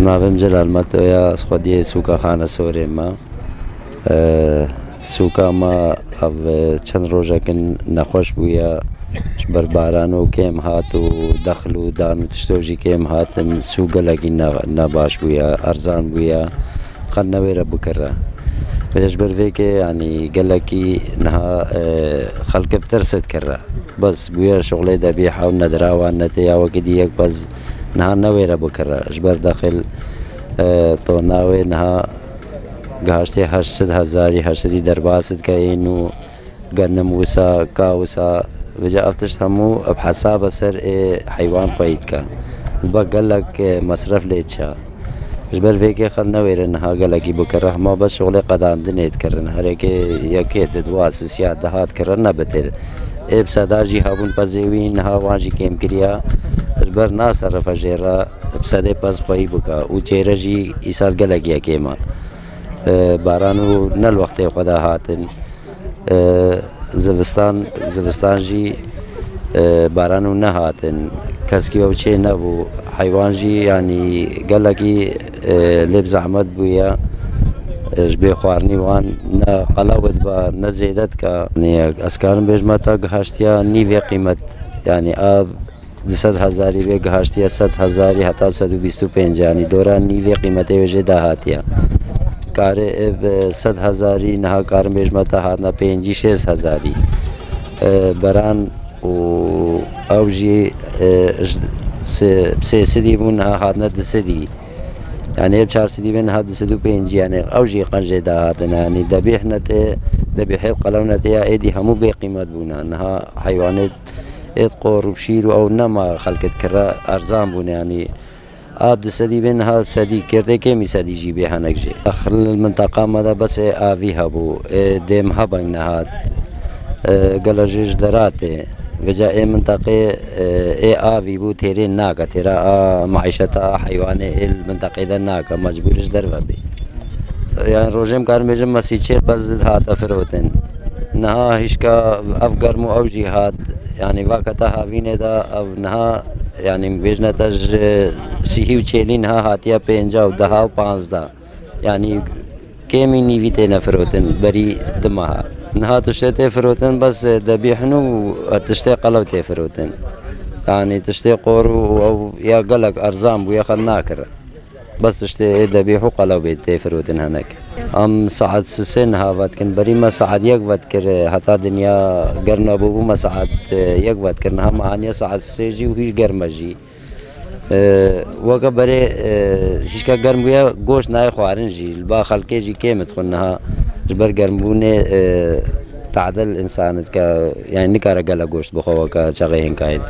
ناوم جلال متویا خودی سوکا خانه سوری ما سوکا ما او چند روزه کن نخوش بویا بر باران و کم هات و دخل و دان و تشتوجی کم هات سوکا لگی نباش بویا ارزان بویا خل نویره بکره بهش بروی که یعنی گلکی نها خلق بترسد کرده بس بویا شغل دبیحه و ندراوان نتیا و کدی یک بس نها نویره بکره اجبر داخل تو ناوی نها گهاشتی 800,000 درباست که اینو گرنم وسا کا وسا وجا افتش همو بحساب سر حیوان خواهید که با گلک مصرف لیتشا اجبر فيك خلنا ويرنها قالكي بكره ما بس شغل قدام دنيت كرن هريك يكيد دواس سياد دهات كرنا بتر بسداجي هابون بزيوين ها واجي كيم كريا اجبر ناس عرف جيرا بسده بس خوي بكا و چيرجي يسال قالكي كيما بارانو نل وقت خدا هاتن زوستان جي بارانو نهاتن كسكي وشي نبو حيوان جي يعني قال لك لب زحمت بويا جبي خوارني وان نا قلاوت با نا زيدت كا يعني اسكان بيجمتا غاشتيا نيفي قيمت يعني اب 100,000 بي غاشتيا 100,000 حتى 125 يعني دوران نيفي قيمته وجه دهاتيا کار 100,000 نه کار بيجمتا هاتنا 5-6,000 بران و اوجي سيدي منها هاتنا دسدي يعني بشار سيدي منها دسدو بينجي يعني اوجي قنجي دهاتنا يعني ذبيح القلونة يا ايدي همو بقيمة بونا انها حيوانات اتقور وبشير او نما خلقت كرا ارزان بونا يعني اب دسدي منها سدي كرده كمي سدي جي بها نكجي اخر المنطقة ماذا بس افيها بو ديم هبا نهات قلجيج دراتي وجا منطقة آوي بو تيرين ناكا تيرا معيشتها حيوان المنطقة دا ناكا مجبورش درفا بي يعني روجم كار ميجم مسيچير بزد هات افروتن نها هشكا افقرمو او جهاد يعني واقعتا هاوين دا او نها يعني بيجنا تج سيهي وچيلين ها هاتيا 50 و 10 و 15 يعني كيمي نيفيتي نفروتن بري دمها نها تشتي فروتن بس ذبيحنو تشتي قلوتي فروتن يعني تشتي قورو او يا قلق ارزام ويا خناكر بس تشتي ذبيحو قلوتي فروتن هناك ام ساعد سن هاوت كن بري ما ساعد يك وذكر حتى دنيا قرنا بو ما ساعد يك وذكر نها معانيه ساعد سيجي وهي قرمجي وقا بري هشكا قرم ويا گوش ناي خوارن جي البا خلقي جي كيمت خنها جبر قرمبوني تعدل الانسان يعني نكارا قلا گوشت بخوا كا شغيهن كايد